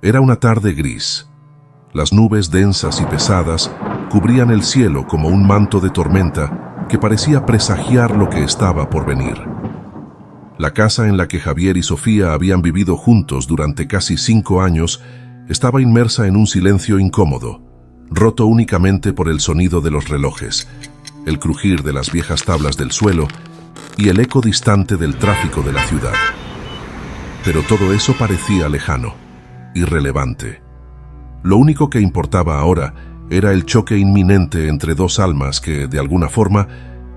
Era una tarde gris. Las nubes densas y pesadas cubrían el cielo como un manto de tormenta que parecía presagiar lo que estaba por venir. La casa en la que Javier y Sofía habían vivido juntos durante casi 5 años estaba inmersa en un silencio incómodo, roto únicamente por el sonido de los relojes, el crujir de las viejas tablas del suelo y el eco distante del tráfico de la ciudad. Pero todo eso parecía lejano, irrelevante. Lo único que importaba ahora era el choque inminente entre dos almas que, de alguna forma,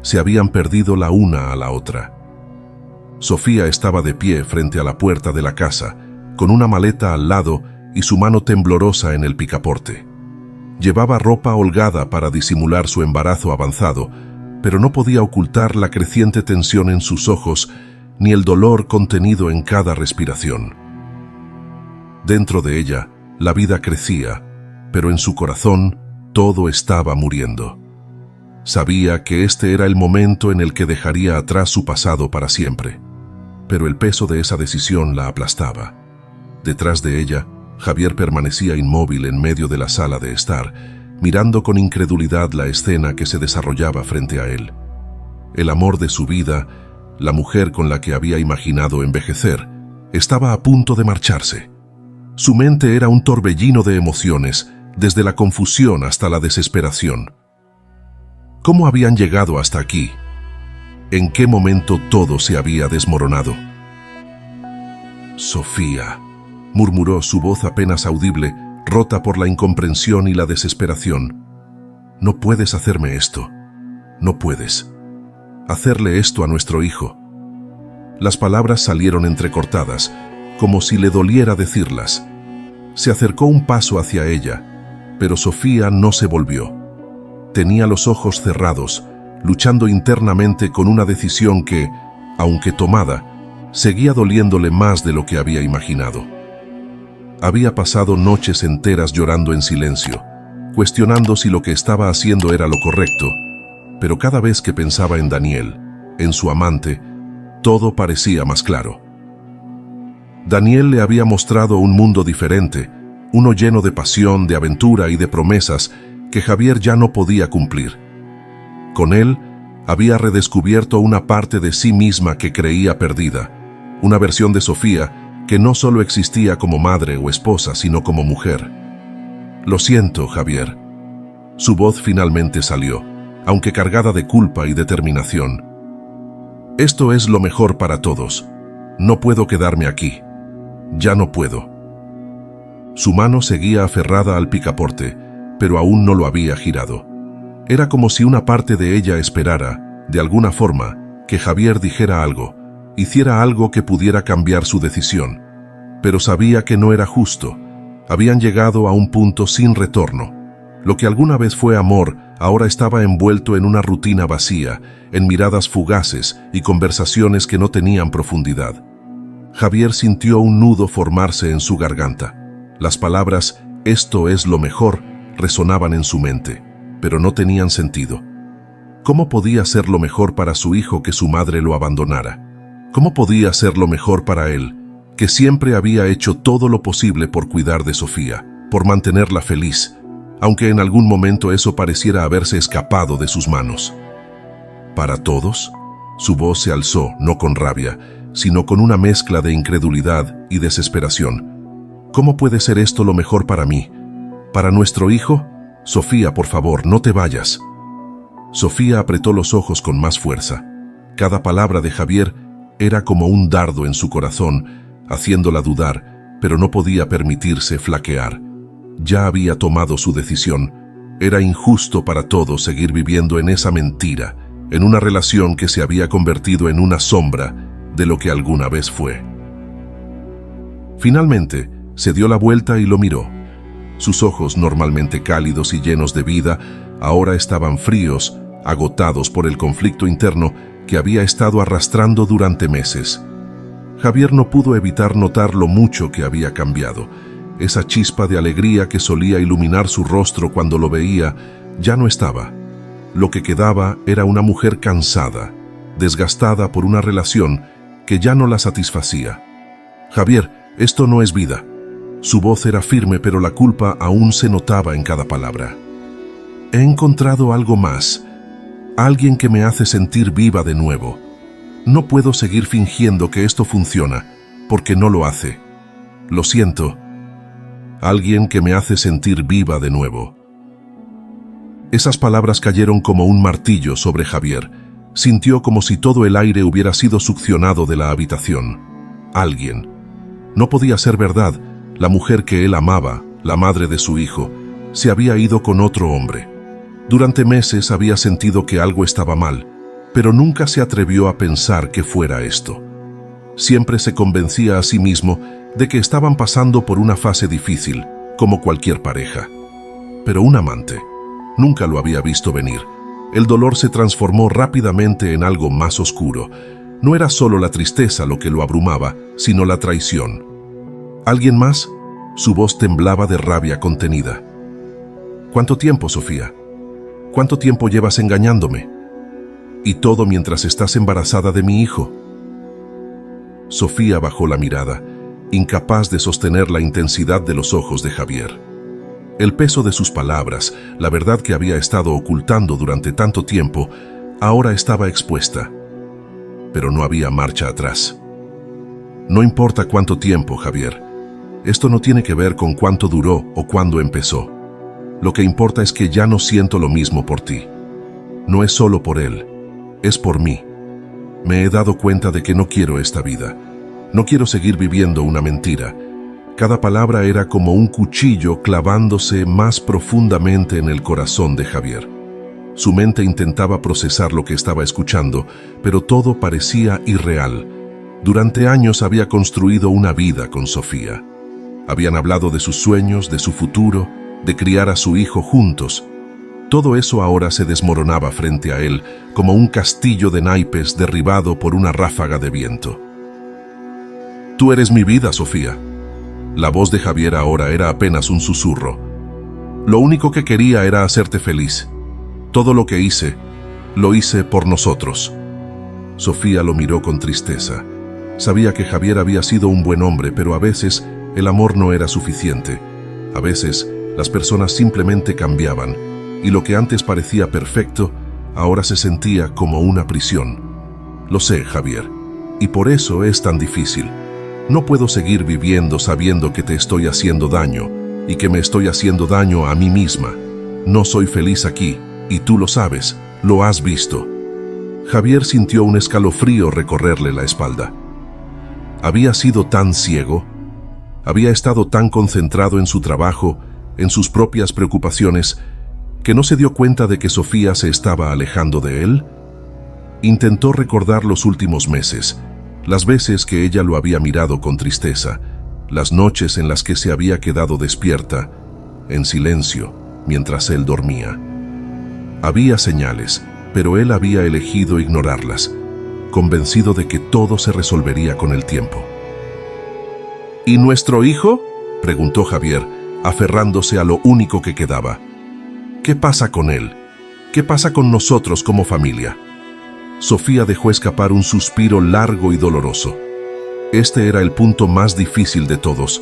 se habían perdido la una a la otra. Sofía estaba de pie frente a la puerta de la casa, con una maleta al lado y su mano temblorosa en el picaporte. Llevaba ropa holgada para disimular su embarazo avanzado, pero no podía ocultar la creciente tensión en sus ojos ni el dolor contenido en cada respiración. Dentro de ella, la vida crecía, pero en su corazón todo estaba muriendo. Sabía que este era el momento en el que dejaría atrás su pasado para siempre, pero el peso de esa decisión la aplastaba. Detrás de ella, Javier permanecía inmóvil en medio de la sala de estar, mirando con incredulidad la escena que se desarrollaba frente a él. El amor de su vida, la mujer con la que había imaginado envejecer, estaba a punto de marcharse. Su mente era un torbellino de emociones, desde la confusión hasta la desesperación. ¿Cómo habían llegado hasta aquí? ¿En qué momento todo se había desmoronado? Sofía, murmuró su voz apenas audible, rota por la incomprensión y la desesperación. No puedes hacerme esto. No puedes. Hacerle esto a nuestro hijo. Las palabras salieron entrecortadas, como si le doliera decirlas. Se acercó un paso hacia ella, pero Sofía no se volvió. Tenía los ojos cerrados, luchando internamente con una decisión que, aunque tomada, seguía doliéndole más de lo que había imaginado. Había pasado noches enteras llorando en silencio, cuestionando si lo que estaba haciendo era lo correcto, pero cada vez que pensaba en Daniel, en su amante, todo parecía más claro. Daniel le había mostrado un mundo diferente, uno lleno de pasión, de aventura y de promesas que Javier ya no podía cumplir. Con él, había redescubierto una parte de sí misma que creía perdida, una versión de Sofía que no solo existía como madre o esposa, sino como mujer. Lo siento, Javier. Su voz finalmente salió, aunque cargada de culpa y determinación. Esto es lo mejor para todos. No puedo quedarme aquí. Ya no puedo. Su mano seguía aferrada al picaporte, pero aún no lo había girado. Era como si una parte de ella esperara, de alguna forma, que Javier dijera algo, hiciera algo que pudiera cambiar su decisión. Pero sabía que no era justo. Habían llegado a un punto sin retorno. Lo que alguna vez fue amor, ahora estaba envuelto en una rutina vacía, en miradas fugaces y conversaciones que no tenían profundidad. Javier sintió un nudo formarse en su garganta. Las palabras «esto es lo mejor» resonaban en su mente, pero no tenían sentido. ¿Cómo podía ser lo mejor para su hijo que su madre lo abandonara? ¿Cómo podía ser lo mejor para él, que siempre había hecho todo lo posible por cuidar de Sofía, por mantenerla feliz, aunque en algún momento eso pareciera haberse escapado de sus manos? ¿Para todos? Su voz se alzó, no con rabia, sino con una mezcla de incredulidad y desesperación. ¿Cómo puede ser esto lo mejor para mí? ¿Para nuestro hijo? Sofía, por favor, no te vayas. Sofía apretó los ojos con más fuerza. Cada palabra de Javier era como un dardo en su corazón, haciéndola dudar, pero no podía permitirse flaquear. Ya había tomado su decisión. Era injusto para todos seguir viviendo en esa mentira, en una relación que se había convertido en una sombra de lo que alguna vez fue. Finalmente, se dio la vuelta y lo miró. Sus ojos, normalmente cálidos y llenos de vida, ahora estaban fríos, agotados por el conflicto interno que había estado arrastrando durante meses. Javier no pudo evitar notar lo mucho que había cambiado. Esa chispa de alegría que solía iluminar su rostro cuando lo veía, ya no estaba. Lo que quedaba era una mujer cansada, desgastada por una relación que ya no la satisfacía. Javier, esto no es vida. Su voz era firme, pero la culpa aún se notaba en cada palabra. He encontrado algo más, alguien que me hace sentir viva de nuevo. No puedo seguir fingiendo que esto funciona, porque no lo hace. Lo siento. Alguien que me hace sentir viva de nuevo. Esas palabras cayeron como un martillo sobre Javier. Sintió como si todo el aire hubiera sido succionado de la habitación. Alguien. No podía ser verdad. La mujer que él amaba, la madre de su hijo, se había ido con otro hombre. Durante meses había sentido que algo estaba mal, pero nunca se atrevió a pensar que fuera esto. Siempre se convencía a sí mismo de que estaban pasando por una fase difícil, como cualquier pareja. Pero un amante nunca lo había visto venir. El dolor se transformó rápidamente en algo más oscuro. No era solo la tristeza lo que lo abrumaba, sino la traición. ¿Alguien más? Su voz temblaba de rabia contenida. ¿Cuánto tiempo, Sofía? ¿Cuánto tiempo llevas engañándome? Y todo mientras estás embarazada de mi hijo. Sofía bajó la mirada, incapaz de sostener la intensidad de los ojos de Javier. El peso de sus palabras, la verdad que había estado ocultando durante tanto tiempo, ahora estaba expuesta. Pero no había marcha atrás. No importa cuánto tiempo, Javier. Esto no tiene que ver con cuánto duró o cuándo empezó. Lo que importa es que ya no siento lo mismo por ti. No es solo por él, es por mí. Me he dado cuenta de que no quiero esta vida. No quiero seguir viviendo una mentira. Cada palabra era como un cuchillo clavándose más profundamente en el corazón de Javier. Su mente intentaba procesar lo que estaba escuchando, pero todo parecía irreal. Durante años había construido una vida con Sofía. Habían hablado de sus sueños, de su futuro, de criar a su hijo juntos. Todo eso ahora se desmoronaba frente a él, como un castillo de naipes derribado por una ráfaga de viento. Tú eres mi vida, Sofía. La voz de Javier ahora era apenas un susurro. Lo único que quería era hacerte feliz. Todo lo que hice, lo hice por nosotros. Sofía lo miró con tristeza. Sabía que Javier había sido un buen hombre, pero a veces el amor no era suficiente. A veces las personas simplemente cambiaban, y lo que antes parecía perfecto, ahora se sentía como una prisión. Lo sé, Javier, y por eso es tan difícil. No puedo seguir viviendo sabiendo que te estoy haciendo daño, y que me estoy haciendo daño a mí misma. No soy feliz aquí, y tú lo sabes, lo has visto. Javier sintió un escalofrío recorrerle la espalda. Había sido tan ciego, había estado tan concentrado en su trabajo, en sus propias preocupaciones, que no se dio cuenta de que Sofía se estaba alejando de él. Intentó recordar los últimos meses, las veces que ella lo había mirado con tristeza, las noches en las que se había quedado despierta, en silencio, mientras él dormía. Había señales, pero él había elegido ignorarlas, convencido de que todo se resolvería con el tiempo. ¿Y nuestro hijo?, preguntó Javier, aferrándose a lo único que quedaba. ¿Qué pasa con él? ¿Qué pasa con nosotros como familia? Sofía dejó escapar un suspiro largo y doloroso. Este era el punto más difícil de todos.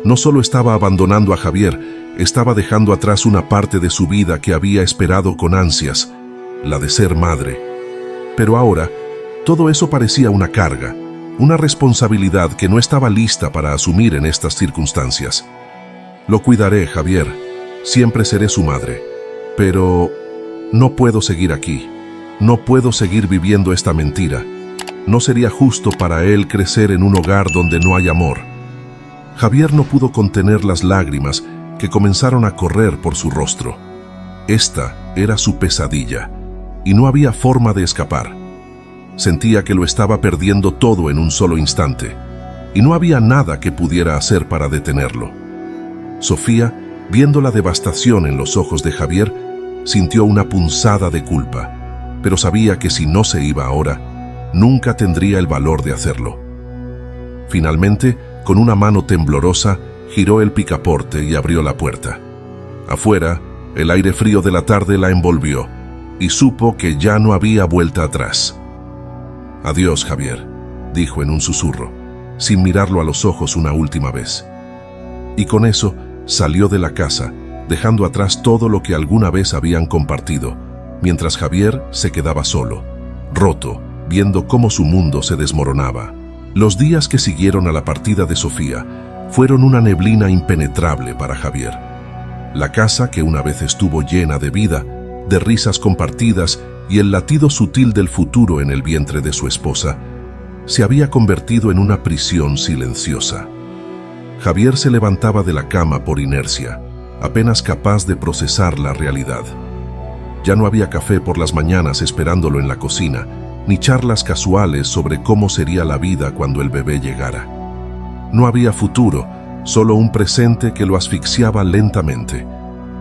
No solo estaba abandonando a Javier, estaba dejando atrás una parte de su vida que había esperado con ansias, la de ser madre. Pero ahora, todo eso parecía una carga, una responsabilidad que no estaba lista para asumir en estas circunstancias. Lo cuidaré, Javier. Siempre seré su madre. Pero no puedo seguir aquí. No puedo seguir viviendo esta mentira. No sería justo para él crecer en un hogar donde no hay amor. Javier no pudo contener las lágrimas que comenzaron a correr por su rostro. Esta era su pesadilla, y no había forma de escapar. Sentía que lo estaba perdiendo todo en un solo instante, y no había nada que pudiera hacer para detenerlo. Sofía, viendo la devastación en los ojos de Javier, sintió una punzada de culpa, pero sabía que si no se iba ahora, nunca tendría el valor de hacerlo. Finalmente, con una mano temblorosa, giró el picaporte y abrió la puerta. Afuera, el aire frío de la tarde la envolvió, y supo que ya no había vuelta atrás. «Adiós, Javier», dijo en un susurro, sin mirarlo a los ojos una última vez. y con eso salió de la casa, dejando atrás todo lo que alguna vez habían compartido, mientras Javier se quedaba solo, roto, viendo cómo su mundo se desmoronaba. Los días que siguieron a la partida de Sofía fueron una neblina impenetrable para Javier. La casa, que una vez estuvo llena de vida, de risas compartidas y el latido sutil del futuro en el vientre de su esposa, se había convertido en una prisión silenciosa. Javier se levantaba de la cama por inercia, apenas capaz de procesar la realidad. Ya no había café por las mañanas esperándolo en la cocina, ni charlas casuales sobre cómo sería la vida cuando el bebé llegara. No había futuro, solo un presente que lo asfixiaba lentamente.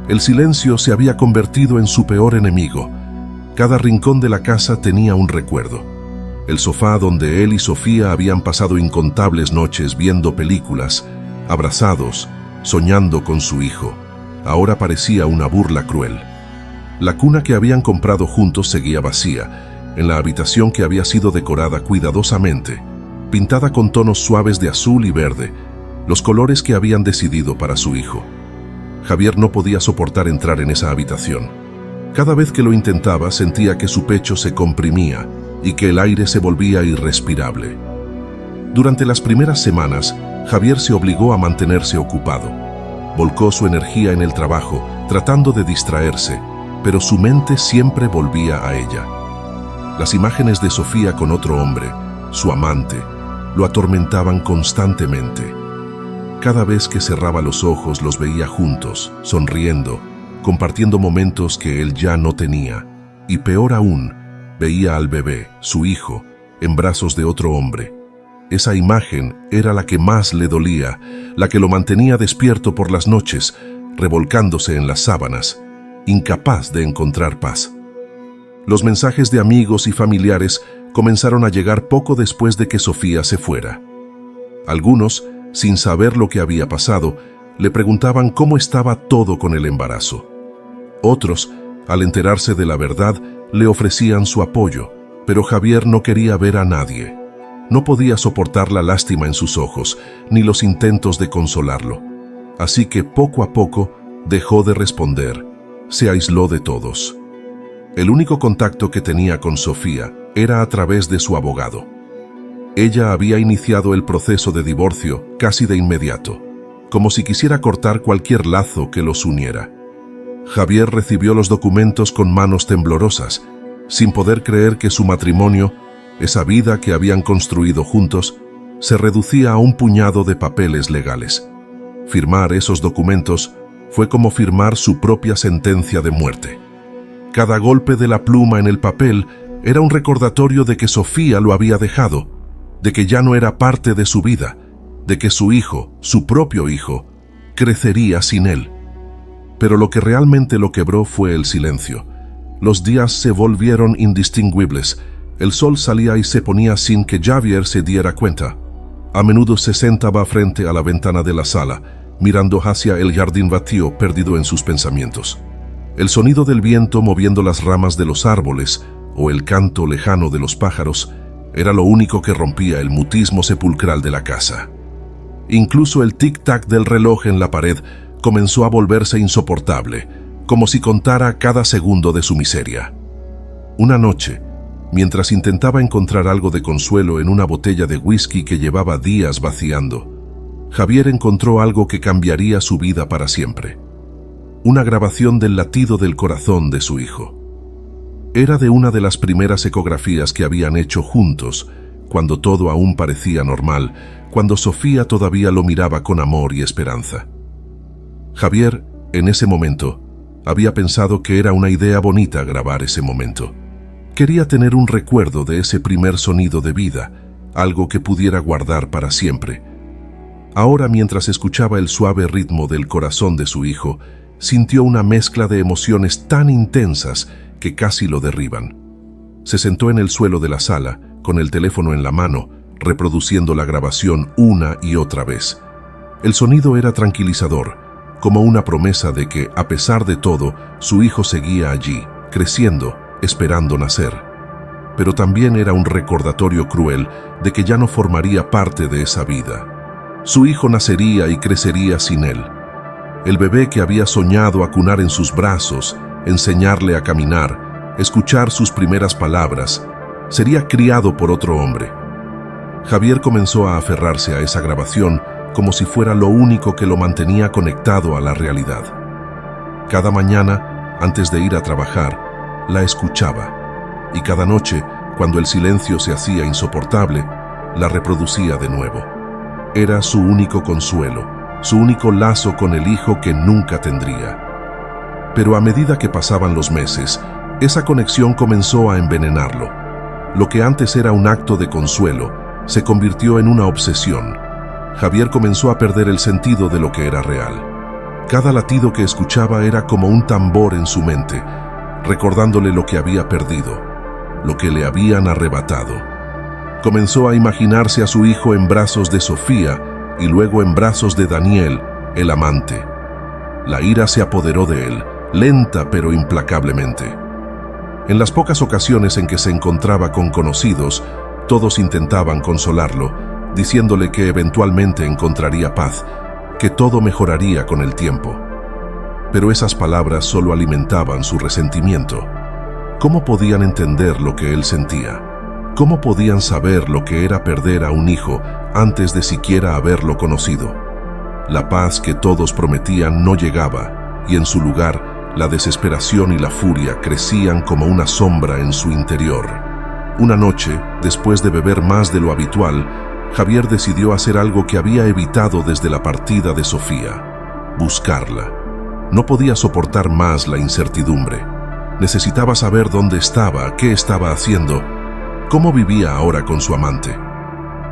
El silencio se había convertido en su peor enemigo. Cada rincón de la casa tenía un recuerdo. El sofá donde él y Sofía habían pasado incontables noches viendo películas, abrazados, soñando con su hijo, ahora parecía una burla cruel. La cuna que habían comprado juntos seguía vacía, en la habitación que había sido decorada cuidadosamente, pintada con tonos suaves de azul y verde, los colores que habían decidido para su hijo. Javier no podía soportar entrar en esa habitación. Cada vez que lo intentaba sentía que su pecho se comprimía y que el aire se volvía irrespirable. Durante las primeras semanas, Javier se obligó a mantenerse ocupado. Volcó su energía en el trabajo, tratando de distraerse, pero su mente siempre volvía a ella. Las imágenes de Sofía con otro hombre, su amante, lo atormentaban constantemente. Cada vez que cerraba los ojos los veía juntos, sonriendo, compartiendo momentos que él ya no tenía. Y peor aún, veía al bebé, su hijo, en brazos de otro hombre. Esa imagen era la que más le dolía, la que lo mantenía despierto por las noches, revolcándose en las sábanas, incapaz de encontrar paz. Los mensajes de amigos y familiares comenzaron a llegar poco después de que Sofía se fuera. Algunos, sin saber lo que había pasado, le preguntaban cómo estaba todo con el embarazo. Otros, al enterarse de la verdad, le ofrecían su apoyo, pero Javier no quería ver a nadie. No podía soportar la lástima en sus ojos, ni los intentos de consolarlo. Así que poco a poco dejó de responder, se aisló de todos. El único contacto que tenía con Sofía era a través de su abogado. Ella había iniciado el proceso de divorcio casi de inmediato, como si quisiera cortar cualquier lazo que los uniera. Javier recibió los documentos con manos temblorosas, sin poder creer que su matrimonio, esa vida que habían construido juntos, se reducía a un puñado de papeles legales. Firmar esos documentos fue como firmar su propia sentencia de muerte. Cada golpe de la pluma en el papel era un recordatorio de que Sofía lo había dejado, de que ya no era parte de su vida, de que su hijo, su propio hijo, crecería sin él. Pero lo que realmente lo quebró fue el silencio. Los días se volvieron indistinguibles. El sol salía y se ponía sin que Javier se diera cuenta. A menudo se sentaba frente a la ventana de la sala, mirando hacia el jardín vacío, perdido en sus pensamientos. El sonido del viento moviendo las ramas de los árboles o el canto lejano de los pájaros era lo único que rompía el mutismo sepulcral de la casa. Incluso el tic-tac del reloj en la pared comenzó a volverse insoportable, como si contara cada segundo de su miseria. Una noche, mientras intentaba encontrar algo de consuelo en una botella de whisky que llevaba días vaciando, Javier encontró algo que cambiaría su vida para siempre. Una grabación del latido del corazón de su hijo. Era de una de las primeras ecografías que habían hecho juntos, cuando todo aún parecía normal, cuando Sofía todavía lo miraba con amor y esperanza. Javier, en ese momento, había pensado que era una idea bonita grabar ese momento. Quería tener un recuerdo de ese primer sonido de vida, algo que pudiera guardar para siempre. Ahora, mientras escuchaba el suave ritmo del corazón de su hijo, sintió una mezcla de emociones tan intensas que casi lo derriban. Se sentó en el suelo de la sala, con el teléfono en la mano, reproduciendo la grabación una y otra vez. El sonido era tranquilizador, como una promesa de que, a pesar de todo, su hijo seguía allí, creciendo, esperando nacer. Pero también era un recordatorio cruel de que ya no formaría parte de esa vida. Su hijo nacería y crecería sin él. El bebé que había soñado acunar en sus brazos, enseñarle a caminar, escuchar sus primeras palabras, sería criado por otro hombre. Javier comenzó a aferrarse a esa grabación como si fuera lo único que lo mantenía conectado a la realidad. Cada mañana, antes de ir a trabajar, la escuchaba, y cada noche, cuando el silencio se hacía insoportable, la reproducía de nuevo. Era su único consuelo, su único lazo con el hijo que nunca tendría. Pero a medida que pasaban los meses, esa conexión comenzó a envenenarlo. Lo que antes era un acto de consuelo, se convirtió en una obsesión. Javier comenzó a perder el sentido de lo que era real. Cada latido que escuchaba era como un tambor en su mente, recordándole lo que había perdido, lo que le habían arrebatado. Comenzó a imaginarse a su hijo en brazos de Sofía y luego en brazos de Daniel, el amante. La ira se apoderó de él, lenta pero implacablemente. En las pocas ocasiones en que se encontraba con conocidos, todos intentaban consolarlo, diciéndole que eventualmente encontraría paz, que todo mejoraría con el tiempo. Pero esas palabras solo alimentaban su resentimiento. ¿Cómo podían entender lo que él sentía? ¿Cómo podían saber lo que era perder a un hijo antes de siquiera haberlo conocido? La paz que todos prometían no llegaba, y en su lugar, la desesperación y la furia crecían como una sombra en su interior. Una noche, después de beber más de lo habitual, Javier decidió hacer algo que había evitado desde la partida de Sofía: buscarla. No podía soportar más la incertidumbre. Necesitaba saber dónde estaba, qué estaba haciendo, cómo vivía ahora con su amante.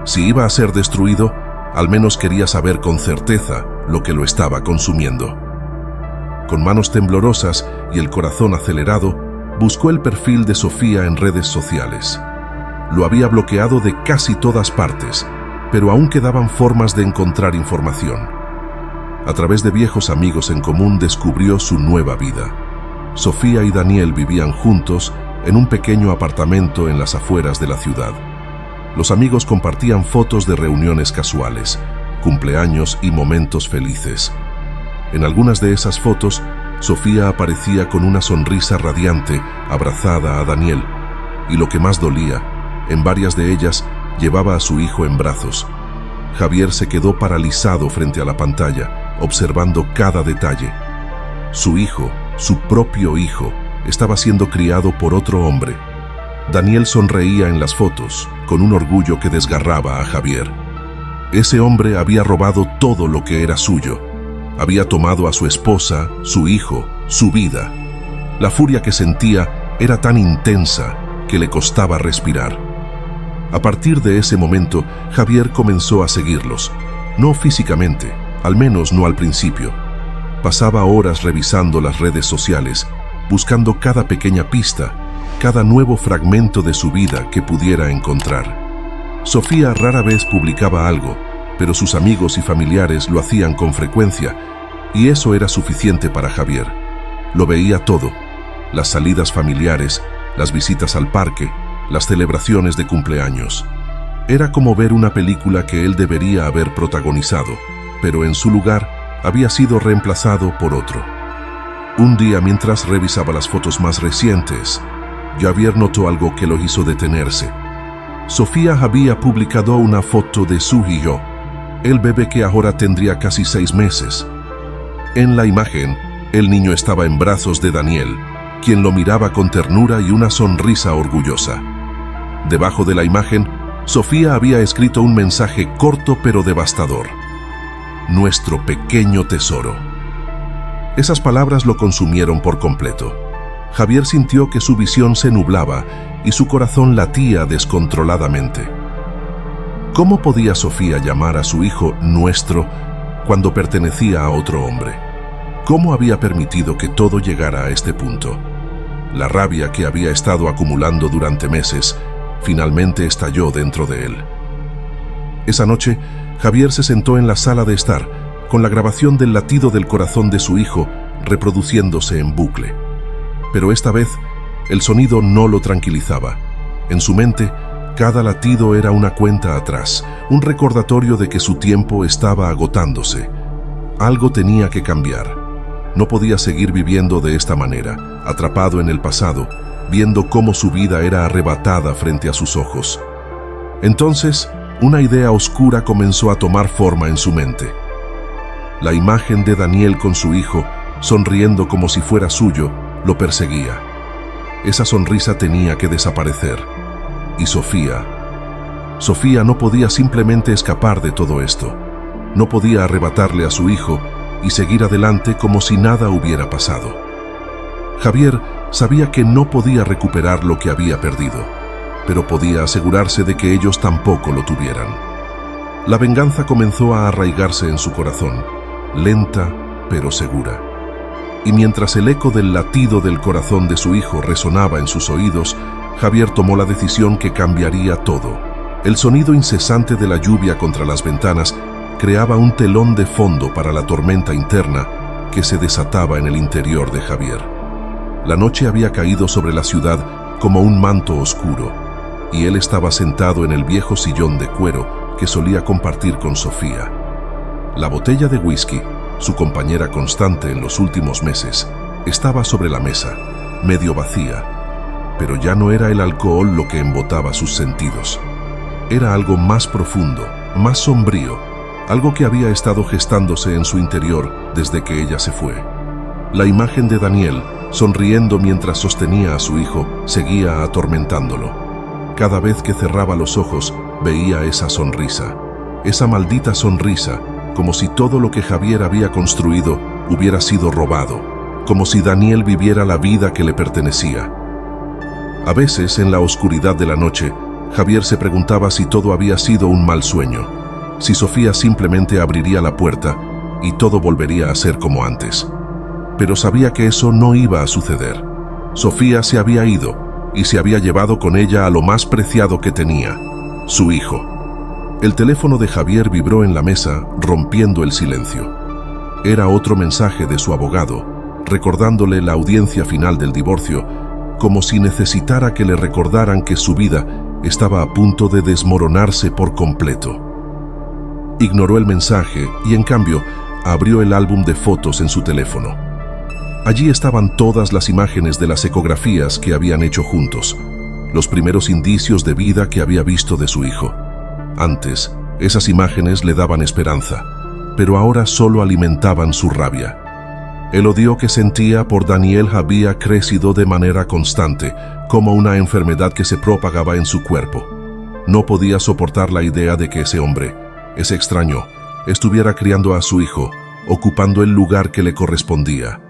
Si iba a ser destruido, al menos quería saber con certeza lo que lo estaba consumiendo. Con manos temblorosas y el corazón acelerado, buscó el perfil de Sofía en redes sociales. Lo había bloqueado de casi todas partes, pero aún quedaban formas de encontrar información. A través de viejos amigos en común descubrió su nueva vida. Sofía y Daniel vivían juntos en un pequeño apartamento en las afueras de la ciudad. Los amigos compartían fotos de reuniones casuales, cumpleaños y momentos felices. En algunas de esas fotos, Sofía aparecía con una sonrisa radiante, abrazada a Daniel, y lo que más dolía, en varias de ellas llevaba a su hijo en brazos. Javier se quedó paralizado frente a la pantalla, observando cada detalle. Su hijo, su propio hijo, estaba siendo criado por otro hombre. Daniel sonreía en las fotos, con un orgullo que desgarraba a Javier. Ese hombre había robado todo lo que era suyo. Había tomado a su esposa, su hijo, su vida. La furia que sentía era tan intensa que le costaba respirar. A partir de ese momento, Javier comenzó a seguirlos. No físicamente, al menos no al principio. Pasaba horas revisando las redes sociales, buscando cada pequeña pista, cada nuevo fragmento de su vida que pudiera encontrar. Sofía rara vez publicaba algo, pero sus amigos y familiares lo hacían con frecuencia, y eso era suficiente para Javier. Lo veía todo: las salidas familiares, las visitas al parque, las celebraciones de cumpleaños. Era como ver una película que él debería haber protagonizado, pero en su lugar había sido reemplazado por otro. Un día, mientras revisaba las fotos más recientes, Javier notó algo que lo hizo detenerse. Sofía había publicado una foto de su hijo, el bebé que ahora tendría casi 6 meses. En la imagen, el niño estaba en brazos de Daniel, quien lo miraba con ternura y una sonrisa orgullosa. Debajo de la imagen, Sofía había escrito un mensaje corto pero devastador: nuestro pequeño tesoro. Esas palabras lo consumieron por completo. Javier sintió que su visión se nublaba y su corazón latía descontroladamente. ¿Cómo podía Sofía llamar a su hijo nuestro cuando pertenecía a otro hombre? ¿Cómo había permitido que todo llegara a este punto? La rabia que había estado acumulando durante meses finalmente estalló dentro de él. Esa noche, Javier se sentó en la sala de estar, con la grabación del latido del corazón de su hijo reproduciéndose en bucle. Pero esta vez, el sonido no lo tranquilizaba. En su mente, Cada latido era una cuenta atrás, un recordatorio de que su tiempo estaba agotándose. Algo tenía que cambiar. No podía seguir viviendo de esta manera, atrapado en el pasado, viendo cómo su vida era arrebatada frente a sus ojos. Entonces, una idea oscura comenzó a tomar forma en su mente. La imagen de Daniel con su hijo, sonriendo como si fuera suyo, lo perseguía. Esa sonrisa tenía que desaparecer. Y Sofía no podía simplemente escapar de todo esto. No podía arrebatarle a su hijo y seguir adelante como si nada hubiera pasado. Javier sabía que no podía recuperar lo que había perdido, pero podía asegurarse de que ellos tampoco lo tuvieran. La venganza comenzó a arraigarse en su corazón, lenta pero segura. Y mientras el eco del latido del corazón de su hijo resonaba en sus oídos, Javier tomó la decisión que cambiaría todo. El sonido incesante de la lluvia contra las ventanas creaba un telón de fondo para la tormenta interna que se desataba en el interior de Javier. La noche había caído sobre la ciudad como un manto oscuro, y él estaba sentado en el viejo sillón de cuero que solía compartir con Sofía. La botella de whisky, su compañera constante en los últimos meses, estaba sobre la mesa, medio vacía, pero ya no era el alcohol lo que embotaba sus sentidos. Era algo más profundo, más sombrío, algo que había estado gestándose en su interior desde que ella se fue. La imagen de Daniel, sonriendo mientras sostenía a su hijo, seguía atormentándolo. Cada vez que cerraba los ojos, veía esa sonrisa, esa maldita sonrisa, como si todo lo que Javier había construido hubiera sido robado, como si Daniel viviera la vida que le pertenecía. A veces, en la oscuridad de la noche, Javier se preguntaba si todo había sido un mal sueño, si Sofía simplemente abriría la puerta y todo volvería a ser como antes. Pero sabía que eso no iba a suceder. Sofía se había ido y se había llevado con ella a lo más preciado que tenía, su hijo. El teléfono de Javier vibró en la mesa, rompiendo el silencio. Era otro mensaje de su abogado, recordándole la audiencia final del divorcio, como si necesitara que le recordaran que su vida estaba a punto de desmoronarse por completo. Ignoró el mensaje y, en cambio, abrió el álbum de fotos en su teléfono. Allí estaban todas las imágenes de las ecografías que habían hecho juntos, los primeros indicios de vida que había visto de su hijo. Antes, esas imágenes le daban esperanza, pero ahora solo alimentaban su rabia. El odio que sentía por Daniel había crecido de manera constante, como una enfermedad que se propagaba en su cuerpo. No podía soportar la idea de que ese hombre, ese extraño, estuviera criando a su hijo, ocupando el lugar que le correspondía.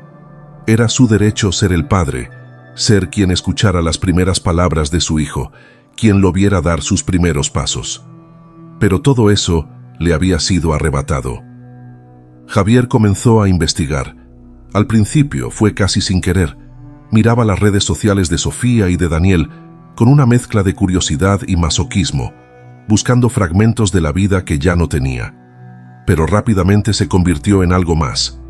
Era su derecho ser el padre, ser quien escuchara las primeras palabras de su hijo, quien lo viera dar sus primeros pasos. Pero todo eso le había sido arrebatado. Javier comenzó a investigar. Al principio fue casi sin querer. Miraba las redes sociales de Sofía y de Daniel con una mezcla de curiosidad y masoquismo, buscando fragmentos de la vida que ya no tenía. Pero rápidamente se convirtió en algo más.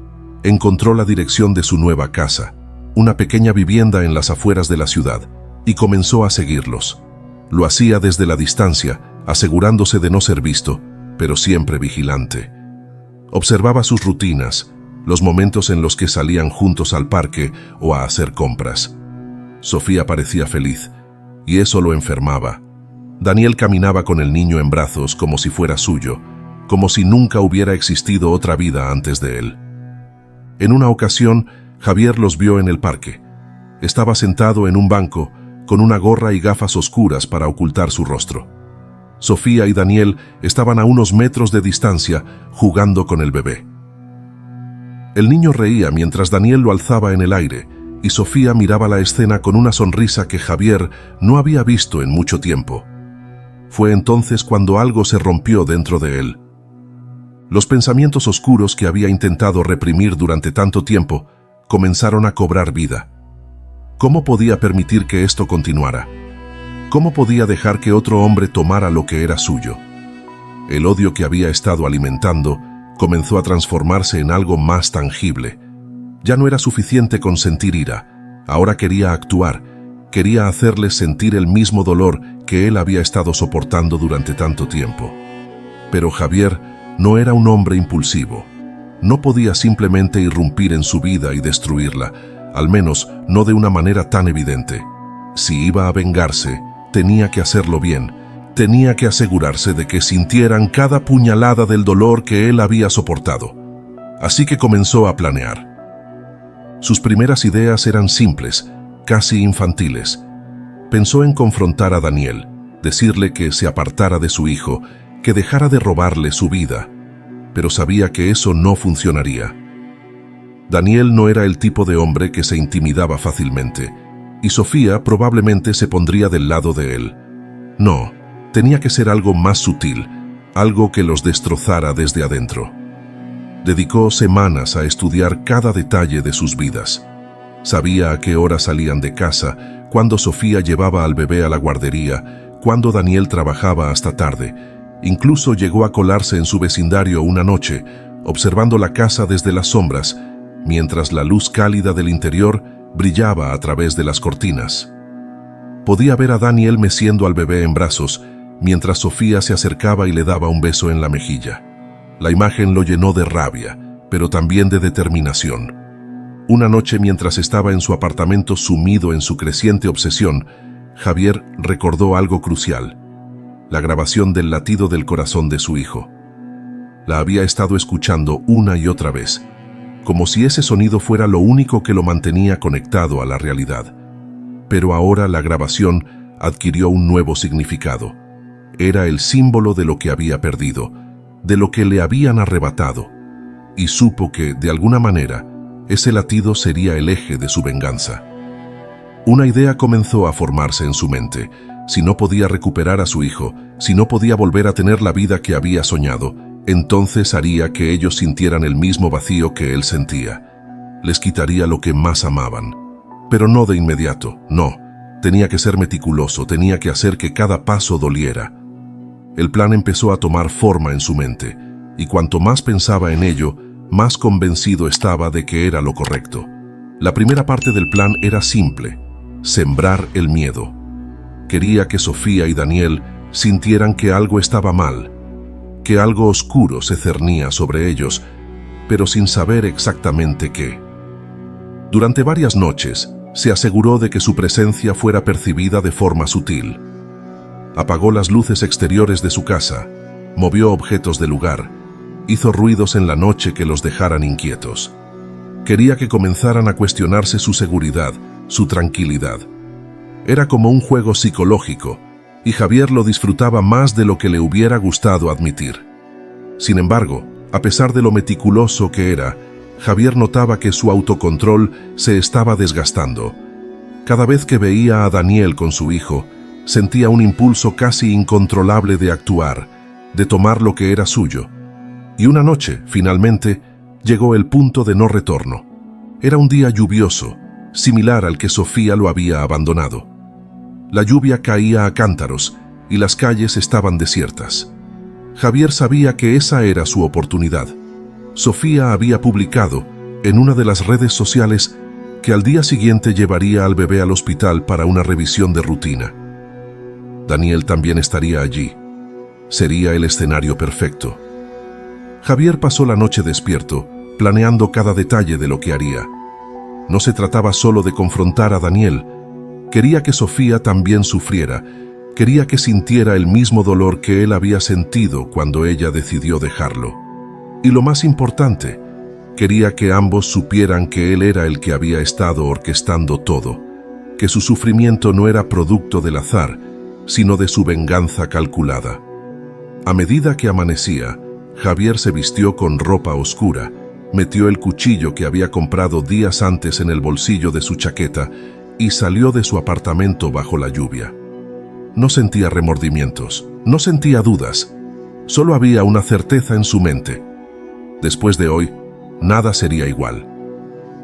Encontró la dirección de su nueva casa, una pequeña vivienda en las afueras de la ciudad, y comenzó a seguirlos. Lo hacía desde la distancia, asegurándose de no ser visto, pero siempre vigilante. Observaba sus rutinas, los momentos en los que salían juntos al parque o a hacer compras. Sofía parecía feliz, y eso lo enfermaba. Daniel caminaba con el niño en brazos como si fuera suyo, como si nunca hubiera existido otra vida antes de él. En una ocasión, Javier los vio en el parque. Estaba sentado en un banco, con una gorra y gafas oscuras para ocultar su rostro. Sofía y Daniel estaban a unos metros de distancia, jugando con el bebé. El niño reía mientras Daniel lo alzaba en el aire, y Sofía miraba la escena con una sonrisa que Javier no había visto en mucho tiempo. Fue entonces cuando algo se rompió dentro de él. Los pensamientos oscuros que había intentado reprimir durante tanto tiempo comenzaron a cobrar vida. ¿Cómo podía permitir que esto continuara? ¿Cómo podía dejar que otro hombre tomara lo que era suyo? El odio que había estado alimentando comenzó a transformarse en algo más tangible. Ya no era suficiente con sentir ira, ahora quería actuar, Quería hacerles sentir el mismo dolor que él había estado soportando durante tanto tiempo. Pero Javier no era un hombre impulsivo. No podía simplemente irrumpir en su vida y destruirla, al menos no de una manera tan evidente. Si iba a vengarse, tenía que hacerlo bien. Tenía que asegurarse de que sintieran cada puñalada del dolor que él había soportado. Así que comenzó a planear. Sus primeras ideas eran simples, casi infantiles. Pensó en confrontar a Daniel, decirle que se apartara de su hijo, que dejara de robarle su vida, pero sabía que eso no funcionaría. Daniel no era el tipo de hombre que se intimidaba fácilmente, y Sofía probablemente se pondría del lado de él. No, tenía que ser algo más sutil, algo que los destrozara desde adentro. Dedicó semanas a estudiar cada detalle de sus vidas. Sabía a qué hora salían de casa, cuándo Sofía llevaba al bebé a la guardería, cuándo Daniel trabajaba hasta tarde. Incluso llegó a colarse en su vecindario una noche, observando la casa desde las sombras, mientras la luz cálida del interior brillaba a través de las cortinas. Podía ver a Daniel meciendo al bebé en brazos, mientras Sofía se acercaba y le daba un beso en la mejilla. La imagen lo llenó de rabia, pero también de determinación. Una noche, mientras estaba en su apartamento sumido en su creciente obsesión, Javier recordó algo crucial: la grabación del latido del corazón de su hijo. La había estado escuchando una y otra vez, como si ese sonido fuera lo único que lo mantenía conectado a la realidad. Pero ahora la grabación adquirió un nuevo significado. Era el símbolo de lo que había perdido, de lo que le habían arrebatado, y supo que, de alguna manera, ese latido sería el eje de su venganza. Una idea comenzó a formarse en su mente. Si no podía recuperar a su hijo, si no podía volver a tener la vida que había soñado, entonces haría que ellos sintieran el mismo vacío que él sentía. Les quitaría lo que más amaban. Pero no de inmediato, no. Tenía que ser meticuloso, tenía que hacer que cada paso doliera. El plan empezó a tomar forma en su mente, y cuanto más pensaba en ello, más convencido estaba de que era lo correcto. La primera parte del plan era simple: sembrar el miedo. Quería que Sofía y Daniel sintieran que algo estaba mal, que algo oscuro se cernía sobre ellos, pero sin saber exactamente qué. Durante varias noches, se aseguró de que su presencia fuera percibida de forma sutil. Apagó las luces exteriores de su casa, movió objetos del lugar, hizo ruidos en la noche que los dejaran inquietos. Quería que comenzaran a cuestionarse su seguridad, su tranquilidad. Era como un juego psicológico, y Javier lo disfrutaba más de lo que le hubiera gustado admitir. Sin embargo, a pesar de lo meticuloso que era, Javier notaba que su autocontrol se estaba desgastando. Cada vez que veía a Daniel con su hijo, sentía un impulso casi incontrolable de actuar, de tomar lo que era suyo. Y una noche, finalmente, llegó el punto de no retorno. Era un día lluvioso, similar al que Sofía lo había abandonado. La lluvia caía a cántaros y las calles estaban desiertas. Javier sabía que esa era su oportunidad. Sofía había publicado en una de las redes sociales que al día siguiente llevaría al bebé al hospital para una revisión de rutina. Daniel también estaría allí. Sería el escenario perfecto. Javier pasó la noche despierto, planeando cada detalle de lo que haría. No se trataba solo de confrontar a Daniel. Quería que Sofía también sufriera. Quería que sintiera el mismo dolor que él había sentido cuando ella decidió dejarlo. Y lo más importante, quería que ambos supieran que él era el que había estado orquestando todo, que su sufrimiento no era producto del azar, sino de su venganza calculada. A medida que amanecía, Javier se vistió con ropa oscura, metió el cuchillo que había comprado días antes en el bolsillo de su chaqueta y salió de su apartamento bajo la lluvia. No sentía remordimientos, no sentía dudas, solo había una certeza en su mente. Después de hoy, nada sería igual.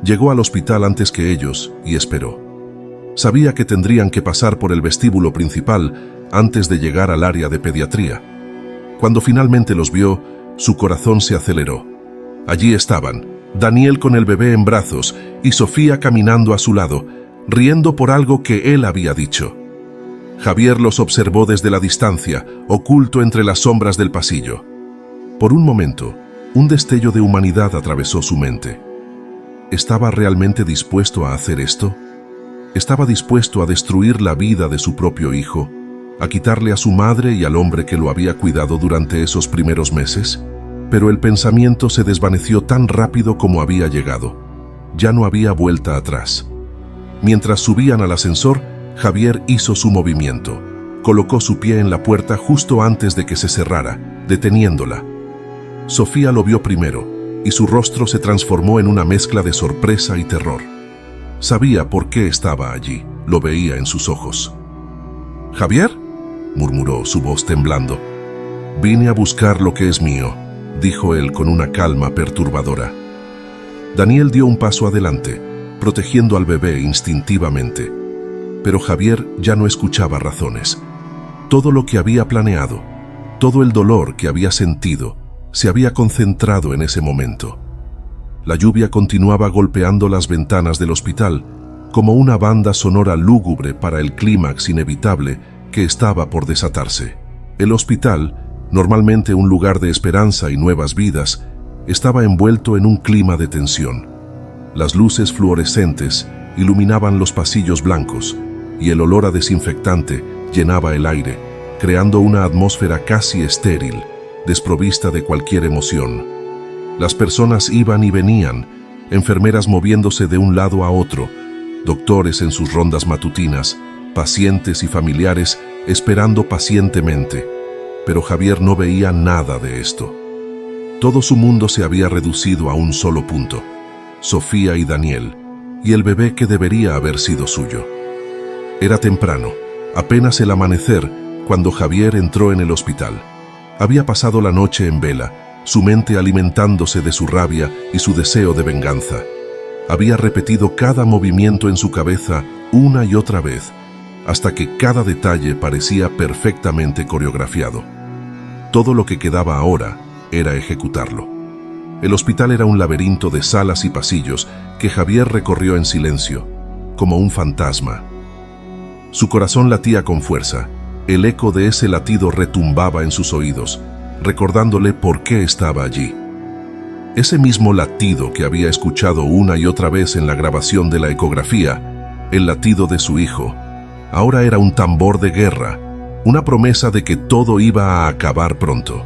Llegó al hospital antes que ellos y esperó. Sabía que tendrían que pasar por el vestíbulo principal antes de llegar al área de pediatría. Cuando finalmente los vio, su corazón se aceleró. Allí estaban, Daniel con el bebé en brazos y Sofía caminando a su lado, riendo por algo que él había dicho. Javier los observó desde la distancia, oculto entre las sombras del pasillo. Por un momento, un destello de humanidad atravesó su mente. ¿Estaba realmente dispuesto a hacer esto? ¿Estaba dispuesto a destruir la vida de su propio hijo, a quitarle a su madre y al hombre que lo había cuidado durante esos primeros meses? Pero el pensamiento se desvaneció tan rápido como había llegado. Ya no había vuelta atrás. Mientras subían al ascensor, Javier hizo su movimiento. Colocó su pie en la puerta justo antes de que se cerrara, deteniéndola. Sofía lo vio primero, y su rostro se transformó en una mezcla de sorpresa y terror. Sabía por qué estaba allí, lo veía en sus ojos. «¿Javier?», murmuró, su voz temblando. «Vine a buscar lo que es mío», dijo él con una calma perturbadora. Daniel dio un paso adelante, protegiendo al bebé instintivamente. Pero Javier ya no escuchaba razones. Todo lo que había planeado, todo el dolor que había sentido, se había concentrado en ese momento. La lluvia continuaba golpeando las ventanas del hospital, como una banda sonora lúgubre para el clímax inevitable que estaba por desatarse. El hospital, normalmente un lugar de esperanza y nuevas vidas, estaba envuelto en un clima de tensión. Las luces fluorescentes iluminaban los pasillos blancos, y el olor a desinfectante llenaba el aire, creando una atmósfera casi estéril, desprovista de cualquier emoción. Las personas iban y venían, enfermeras moviéndose de un lado a otro, doctores en sus rondas matutinas, pacientes y familiares esperando pacientemente. Pero Javier no veía nada de esto. Todo su mundo se había reducido a un solo punto: Sofía y Daniel, y el bebé que debería haber sido suyo. Era temprano, apenas el amanecer, cuando Javier entró en el hospital. Había pasado la noche en vela, su mente alimentándose de su rabia y su deseo de venganza. Había repetido cada movimiento en su cabeza una y otra vez, hasta que cada detalle parecía perfectamente coreografiado. Todo lo que quedaba ahora era ejecutarlo. El hospital era un laberinto de salas y pasillos que Javier recorrió en silencio, como un fantasma. Su corazón latía con fuerza. El eco de ese latido retumbaba en sus oídos, recordándole por qué estaba allí. Ese mismo latido que había escuchado una y otra vez en la grabación de la ecografía, el latido de su hijo, ahora era un tambor de guerra, una promesa de que todo iba a acabar pronto.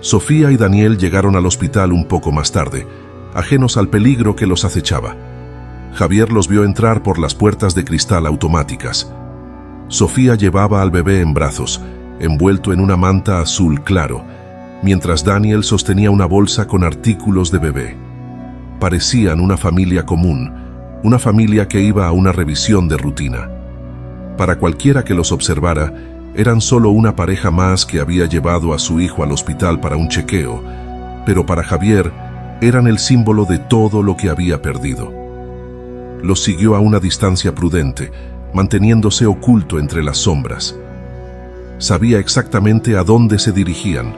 Sofía y Daniel llegaron al hospital un poco más tarde, ajenos al peligro que los acechaba. Javier los vio entrar por las puertas de cristal automáticas. Sofía llevaba al bebé en brazos, envuelto en una manta azul claro, mientras Daniel sostenía una bolsa con artículos de bebé. Parecían una familia común, una familia que iba a una revisión de rutina. Para cualquiera que los observara, eran solo una pareja más que había llevado a su hijo al hospital para un chequeo, pero para Javier eran el símbolo de todo lo que había perdido. Los siguió a una distancia prudente, manteniéndose oculto entre las sombras. Sabía exactamente a dónde se dirigían: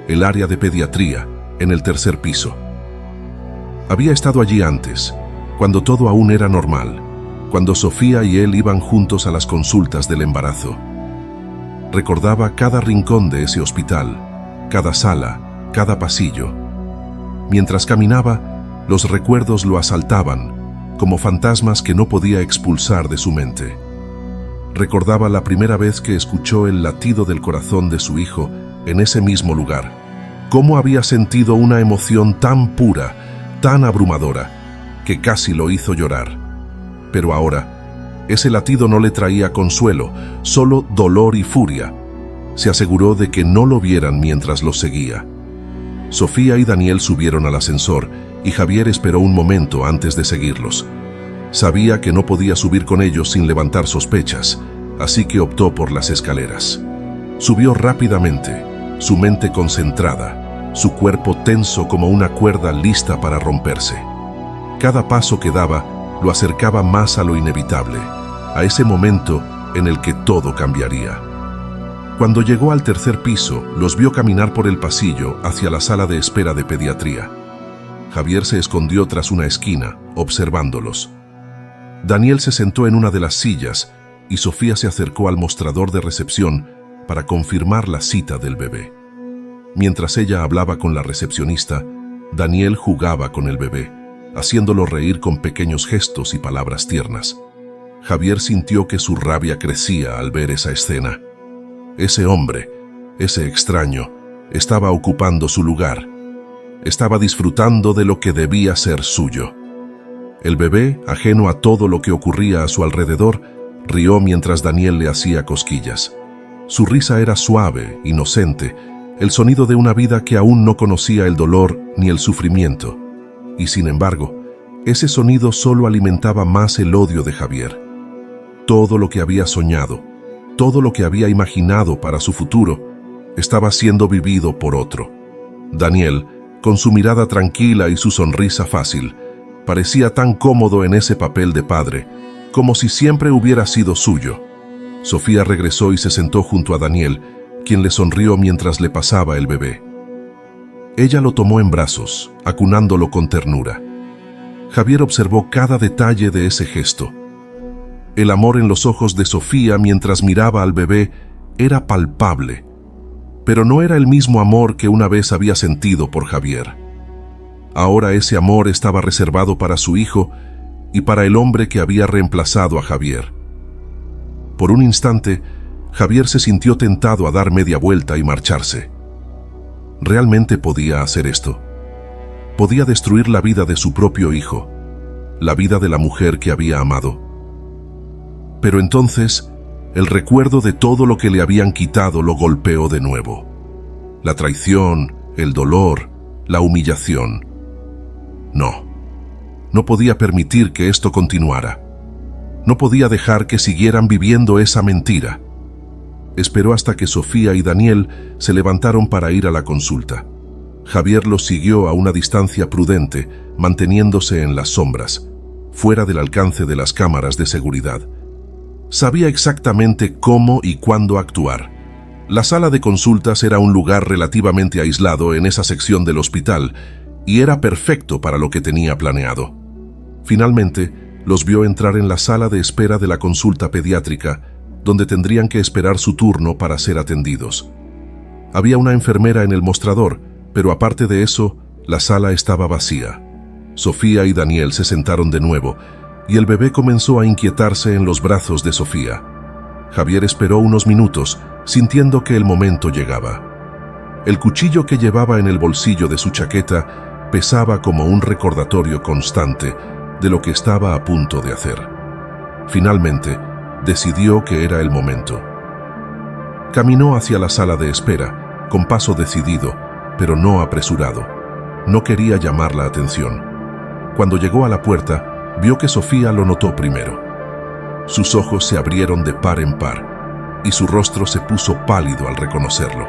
el área de pediatría, en el tercer piso. Había estado allí antes, cuando todo aún era normal, cuando Sofía y él iban juntos a las consultas del embarazo. Recordaba cada rincón de ese hospital, cada sala, cada pasillo. Mientras caminaba, los recuerdos lo asaltaban, como fantasmas que no podía expulsar de su mente. Recordaba la primera vez que escuchó el latido del corazón de su hijo en ese mismo lugar. Cómo había sentido una emoción tan pura, tan abrumadora, que casi lo hizo llorar. Pero ahora, ese latido no le traía consuelo, solo dolor y furia. Se aseguró de que no lo vieran mientras los seguía. Sofía y Daniel subieron al ascensor y Javier esperó un momento antes de seguirlos. Sabía que no podía subir con ellos sin levantar sospechas, así que optó por las escaleras. Subió rápidamente, su mente concentrada, su cuerpo tenso como una cuerda lista para romperse. Cada paso que daba lo acercaba más a lo inevitable, a ese momento en el que todo cambiaría. Cuando llegó al tercer piso, los vio caminar por el pasillo hacia la sala de espera de pediatría. Javier se escondió tras una esquina, observándolos. Daniel se sentó en una de las sillas y Sofía se acercó al mostrador de recepción para confirmar la cita del bebé. Mientras ella hablaba con la recepcionista, Daniel jugaba con el bebé, haciéndolo reír con pequeños gestos y palabras tiernas. Javier sintió que su rabia crecía al ver esa escena. Ese hombre, ese extraño, estaba ocupando su lugar. Estaba disfrutando de lo que debía ser suyo. El bebé, ajeno a todo lo que ocurría a su alrededor, rió mientras Daniel le hacía cosquillas. Su risa era suave, inocente, el sonido de una vida que aún no conocía el dolor ni el sufrimiento. Y sin embargo, ese sonido solo alimentaba más el odio de Javier. Todo lo que había soñado, todo lo que había imaginado para su futuro, estaba siendo vivido por otro. Daniel, con su mirada tranquila y su sonrisa fácil, parecía tan cómodo en ese papel de padre, como si siempre hubiera sido suyo. Sofía regresó y se sentó junto a Daniel, quien le sonrió mientras le pasaba el bebé. Ella lo tomó en brazos, acunándolo con ternura. Javier observó cada detalle de ese gesto. El amor en los ojos de Sofía mientras miraba al bebé era palpable, pero no era el mismo amor que una vez había sentido por Javier. Ahora ese amor estaba reservado para su hijo y para el hombre que había reemplazado a Javier. Por un instante, Javier se sintió tentado a dar media vuelta y marcharse. ¿Realmente podía hacer esto? Podía destruir la vida de su propio hijo, la vida de la mujer que había amado. Pero entonces, el recuerdo de todo lo que le habían quitado lo golpeó de nuevo. La traición, el dolor, la humillación. No podía permitir que esto continuara. No podía dejar que siguieran viviendo esa mentira. Esperó hasta que Sofía y Daniel se levantaron para ir a la consulta. Javier los siguió a una distancia prudente, manteniéndose en las sombras, fuera del alcance de las cámaras de seguridad. Sabía exactamente cómo y cuándo actuar. La sala de consultas era un lugar relativamente aislado en esa sección del hospital y era perfecto para lo que tenía planeado. Finalmente, los vio entrar en la sala de espera de la consulta pediátrica, donde tendrían que esperar su turno para ser atendidos. Había una enfermera en el mostrador, pero aparte de eso, la sala estaba vacía. Sofía y Daniel se sentaron de nuevo, y el bebé comenzó a inquietarse en los brazos de Sofía. Javier esperó unos minutos, sintiendo que el momento llegaba. El cuchillo que llevaba en el bolsillo de su chaqueta pesaba como un recordatorio constante de lo que estaba a punto de hacer. Finalmente, decidió que era el momento. Caminó hacia la sala de espera, con paso decidido, pero no apresurado. No quería llamar la atención. Cuando llegó a la puerta, vio que Sofía lo notó primero. Sus ojos se abrieron de par en par, y su rostro se puso pálido al reconocerlo.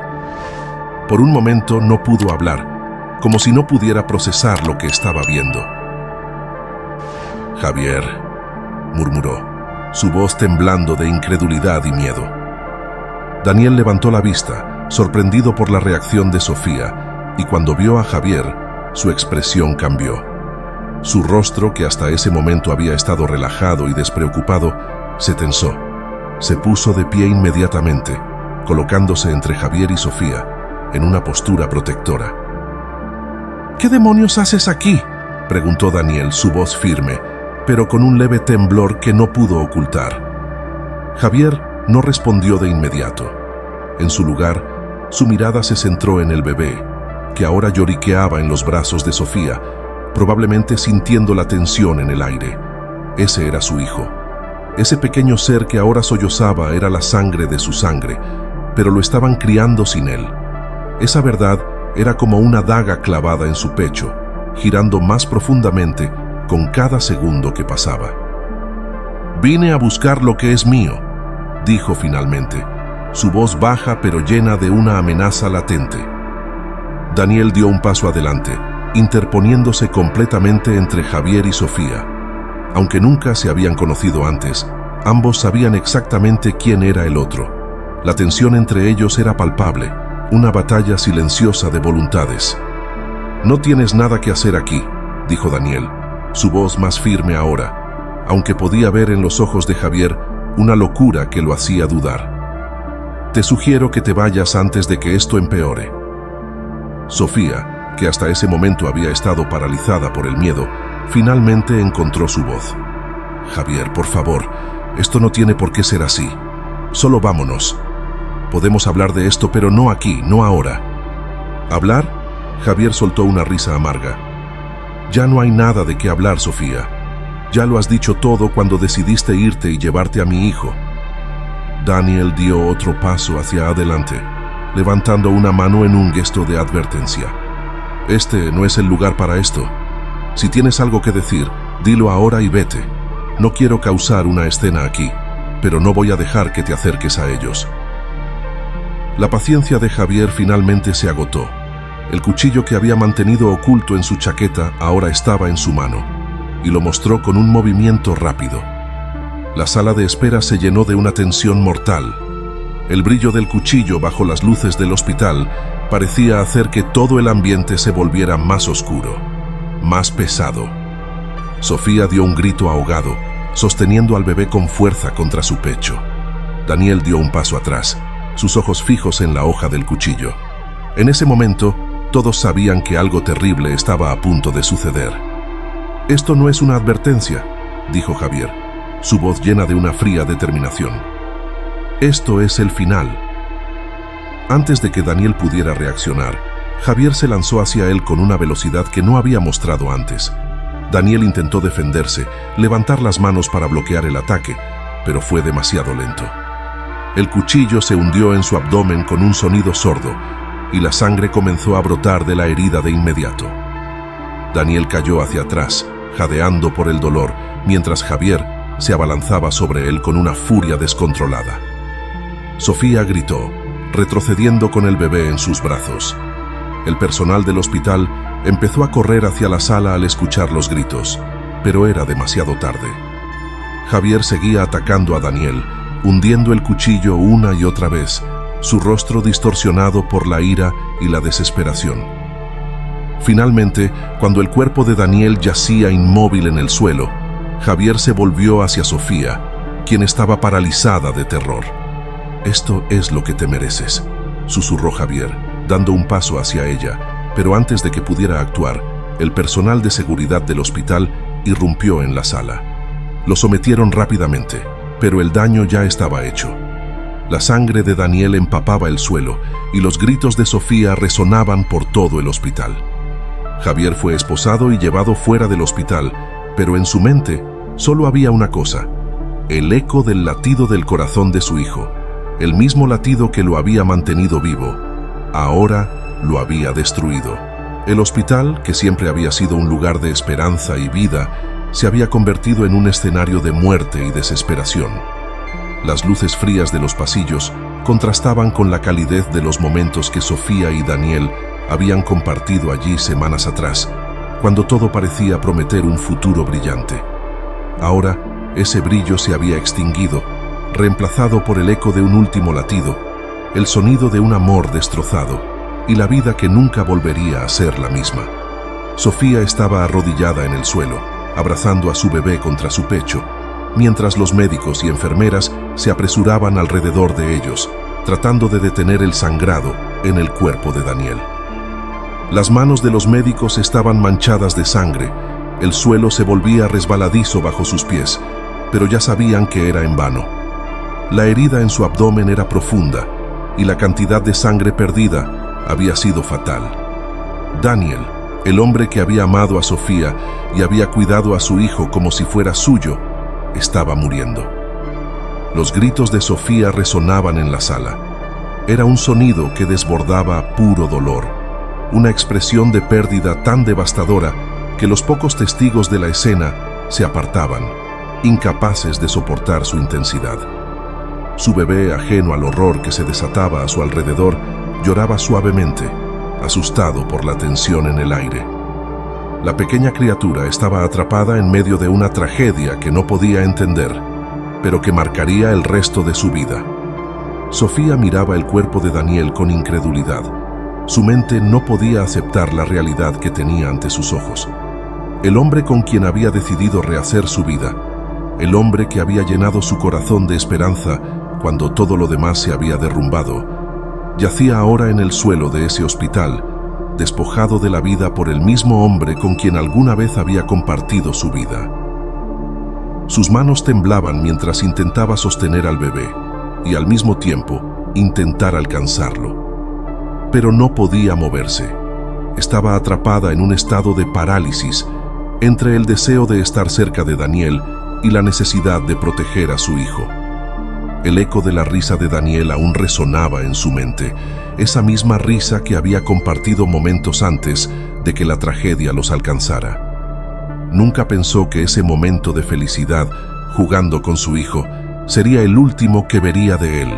Por un momento no pudo hablar, como si no pudiera procesar lo que estaba viendo. «Javier», murmuró, su voz temblando de incredulidad y miedo. Daniel levantó la vista, sorprendido por la reacción de Sofía, y cuando vio a Javier, su expresión cambió. Su rostro, que hasta ese momento había estado relajado y despreocupado, se tensó. Se puso de pie inmediatamente, colocándose entre Javier y Sofía, en una postura protectora. «¿Qué demonios haces aquí?», preguntó Daniel, su voz firme, pero con un leve temblor que no pudo ocultar. Javier no respondió de inmediato. En su lugar, su mirada se centró en el bebé, que ahora lloriqueaba en los brazos de Sofía, probablemente sintiendo la tensión en el aire. Ese era su hijo. Ese pequeño ser que ahora sollozaba era la sangre de su sangre, pero lo estaban criando sin él. Esa verdad era como una daga clavada en su pecho, girando más profundamente con cada segundo que pasaba. «Vine a buscar lo que es mío», dijo finalmente, su voz baja pero llena de una amenaza latente. Daniel dio un paso adelante, interponiéndose completamente entre Javier y Sofía. Aunque nunca se habían conocido antes, ambos sabían exactamente quién era el otro. La tensión entre ellos era palpable, una batalla silenciosa de voluntades. «No tienes nada que hacer aquí», dijo Daniel, su voz más firme ahora. aunque podía ver en los ojos de Javier una locura que lo hacía dudar. Te sugiero que te vayas antes de que esto empeore. Sofía, que hasta ese momento había estado paralizada por el miedo, finalmente encontró su voz. Javier, por favor, esto no tiene por qué ser así. Solo vámonos. Podemos hablar de esto, pero no aquí, no ahora. ¿Hablar? Javier soltó una risa amarga. Ya no hay nada de qué hablar, Sofía. Ya lo has dicho todo cuando decidiste irte y llevarte a mi hijo. Daniel dio otro paso hacia adelante, levantando una mano en un gesto de advertencia. Este no es el lugar para esto. Si tienes algo que decir, dilo ahora y vete. No quiero causar una escena aquí, pero no voy a dejar que te acerques a ellos. La paciencia de Javier finalmente se agotó. El cuchillo que había mantenido oculto en su chaqueta ahora estaba en su mano, y lo mostró con un movimiento rápido. La sala de espera se llenó de una tensión mortal. El brillo del cuchillo bajo las luces del hospital parecía hacer que todo el ambiente se volviera más oscuro, más pesado. Sofía dio un grito ahogado, sosteniendo al bebé con fuerza contra su pecho. Daniel dio un paso atrás, sus ojos fijos en la hoja del cuchillo. En ese momento, todos sabían que algo terrible estaba a punto de suceder. «Esto no es una advertencia», dijo Javier, su voz llena de una fría determinación. «Esto es el final». Antes de que Daniel pudiera reaccionar, Javier se lanzó hacia él con una velocidad que no había mostrado antes. Daniel intentó defenderse, levantar las manos para bloquear el ataque, pero fue demasiado lento. El cuchillo se hundió en su abdomen con un sonido sordo, y la sangre comenzó a brotar de la herida de inmediato. Daniel cayó hacia atrás, jadeando por el dolor, mientras Javier se abalanzaba sobre él con una furia descontrolada. Sofía gritó, retrocediendo con el bebé en sus brazos. El personal del hospital empezó a correr hacia la sala al escuchar los gritos, pero era demasiado tarde. Javier seguía atacando a Daniel, hundiendo el cuchillo una y otra vez, su rostro distorsionado por la ira y la desesperación. Finalmente, cuando el cuerpo de Daniel yacía inmóvil en el suelo, Javier se volvió hacia Sofía, quien estaba paralizada de terror. «Esto es lo que te mereces», susurró Javier, dando un paso hacia ella, pero antes de que pudiera actuar, el personal de seguridad del hospital irrumpió en la sala. Lo sometieron rápidamente, pero el daño ya estaba hecho. La sangre de Daniel empapaba el suelo y los gritos de Sofía resonaban por todo el hospital. Javier fue esposado y llevado fuera del hospital, pero en su mente solo había una cosa: el eco del latido del corazón de su hijo, el mismo latido que lo había mantenido vivo. Ahora lo había destruido. El hospital, que siempre había sido un lugar de esperanza y vida, se había convertido en un escenario de muerte y desesperación. Las luces frías de los pasillos contrastaban con la calidez de los momentos que Sofía y Daniel habían compartido allí semanas atrás, cuando todo parecía prometer un futuro brillante. Ahora, ese brillo se había extinguido, reemplazado por el eco de un último latido, el sonido de un amor destrozado y la vida que nunca volvería a ser la misma. Sofía estaba arrodillada en el suelo, abrazando a su bebé contra su pecho, mientras los médicos y enfermeras se apresuraban alrededor de ellos, tratando de detener el sangrado en el cuerpo de Daniel. Las manos de los médicos estaban manchadas de sangre, el suelo se volvía resbaladizo bajo sus pies, pero ya sabían que era en vano. La herida en su abdomen era profunda, y la cantidad de sangre perdida había sido fatal. Daniel, el hombre que había amado a Sofía y había cuidado a su hijo como si fuera suyo, estaba muriendo. Los gritos de Sofía resonaban en la sala. Era un sonido que desbordaba puro dolor, una expresión de pérdida tan devastadora que los pocos testigos de la escena se apartaban, incapaces de soportar su intensidad. Su bebé, ajeno al horror que se desataba a su alrededor, lloraba suavemente, asustado por la tensión en el aire. La pequeña criatura estaba atrapada en medio de una tragedia que no podía entender, pero que marcaría el resto de su vida. Sofía miraba el cuerpo de Daniel con incredulidad. Su mente no podía aceptar la realidad que tenía ante sus ojos. El hombre con quien había decidido rehacer su vida el hombre que había llenado su corazón de esperanza cuando todo lo demás se había derrumbado, yacía ahora en el suelo de ese hospital, despojado de la vida por el mismo hombre con quien alguna vez había compartido su vida. Sus manos temblaban mientras intentaba sostener al bebé y al mismo tiempo intentar alcanzarlo. Pero no podía moverse. Estaba atrapada en un estado de parálisis entre el deseo de estar cerca de Daniel y la necesidad de proteger a su hijo. El eco de la risa de Daniel aún resonaba en su mente, esa misma risa que había compartido momentos antes de que la tragedia los alcanzara. Nunca pensó que ese momento de felicidad, jugando con su hijo, sería el último que vería de él.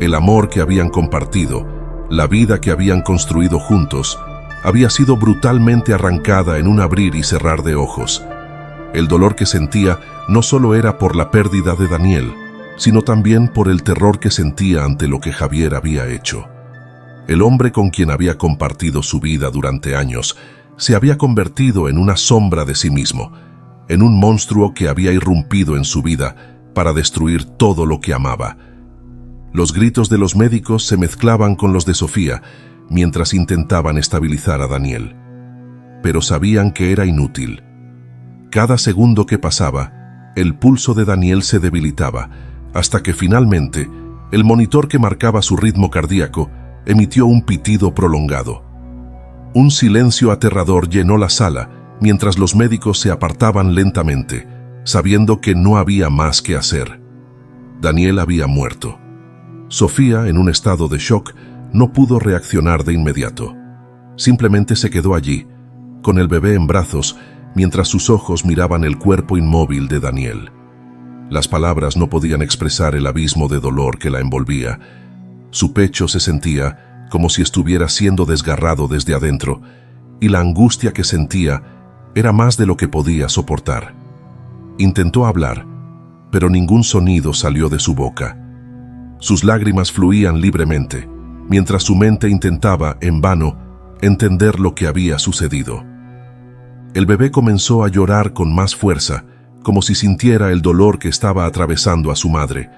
El amor que habían compartido, la vida que habían construido juntos, había sido brutalmente arrancada en un abrir y cerrar de ojos. El dolor que sentía no solo era por la pérdida de Daniel, sino también por el terror que sentía ante lo que Javier había hecho. El hombre con quien había compartido su vida durante años se había convertido en una sombra de sí mismo, en un monstruo que había irrumpido en su vida para destruir todo lo que amaba. Los gritos de los médicos se mezclaban con los de Sofía mientras intentaban estabilizar a Daniel. Pero sabían que era inútil. Cada segundo que pasaba, el pulso de Daniel se debilitaba, hasta que finalmente el monitor que marcaba su ritmo cardíaco emitió un pitido prolongado. Un silencio aterrador llenó la sala mientras los médicos se apartaban lentamente, sabiendo que no había más que hacer. Daniel había muerto. Sofía, en un estado de shock, no pudo reaccionar de inmediato. Simplemente se quedó allí, con el bebé en brazos, mientras sus ojos miraban el cuerpo inmóvil de Daniel. Las palabras no podían expresar el abismo de dolor que la envolvía. Su pecho se sentía como si estuviera siendo desgarrado desde adentro, y la angustia que sentía era más de lo que podía soportar. Intentó hablar, pero ningún sonido salió de su boca. Sus lágrimas fluían libremente, mientras su mente intentaba, en vano, entender lo que había sucedido. El bebé comenzó a llorar con más fuerza, como si sintiera el dolor que estaba atravesando a su madre.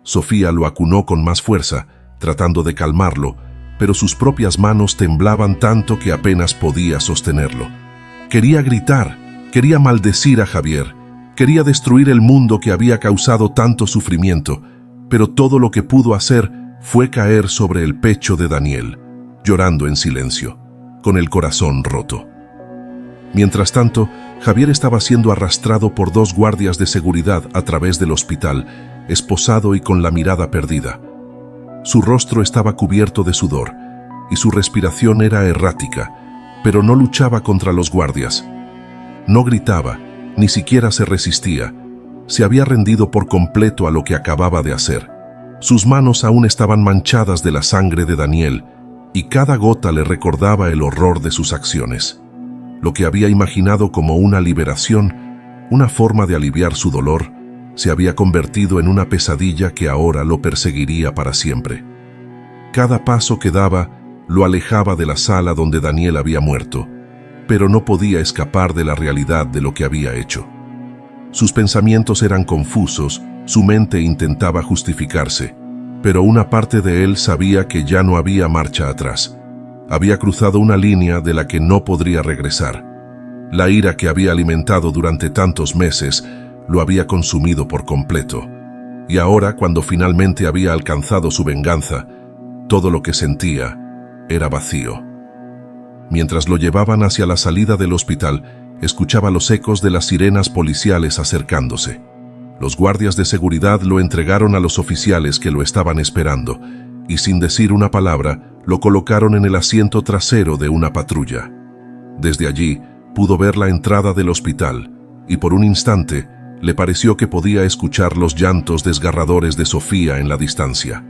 Sofía lo acunó con más fuerza, tratando de calmarlo, pero sus propias manos temblaban tanto que apenas podía sostenerlo. Quería gritar, quería maldecir a Javier, quería destruir el mundo que había causado tanto sufrimiento, pero todo lo que pudo hacer fue caer sobre el pecho de Daniel, llorando en silencio, con el corazón roto. Mientras tanto, Javier estaba siendo arrastrado por 2 guardias de seguridad a través del hospital, esposado y con la mirada perdida. Su rostro estaba cubierto de sudor, y su respiración era errática, pero no luchaba contra los guardias. No gritaba, ni siquiera se resistía. Se había rendido por completo a lo que acababa de hacer. Sus manos aún estaban manchadas de la sangre de Daniel, y cada gota le recordaba el horror de sus acciones. Lo que había imaginado como una liberación, una forma de aliviar su dolor, se había convertido en una pesadilla que ahora lo perseguiría para siempre. Cada paso que daba lo alejaba de la sala donde Daniel había muerto, pero no podía escapar de la realidad de lo que había hecho. Sus pensamientos eran confusos, su mente intentaba justificarse, pero una parte de él sabía que ya no había marcha atrás. Había cruzado una línea de la que no podría regresar. La ira que había alimentado durante tantos meses lo había consumido por completo, y ahora, cuando finalmente había alcanzado su venganza, todo lo que sentía era vacío. Mientras lo llevaban hacia la salida del hospital, escuchaba los ecos de las sirenas policiales acercándose. Los guardias de seguridad lo entregaron a los oficiales que lo estaban esperando, y sin decir una palabra, lo colocaron en el asiento trasero de una patrulla. Desde allí, pudo ver la entrada del hospital, y por un instante, le pareció que podía escuchar los llantos desgarradores de Sofía en la distancia.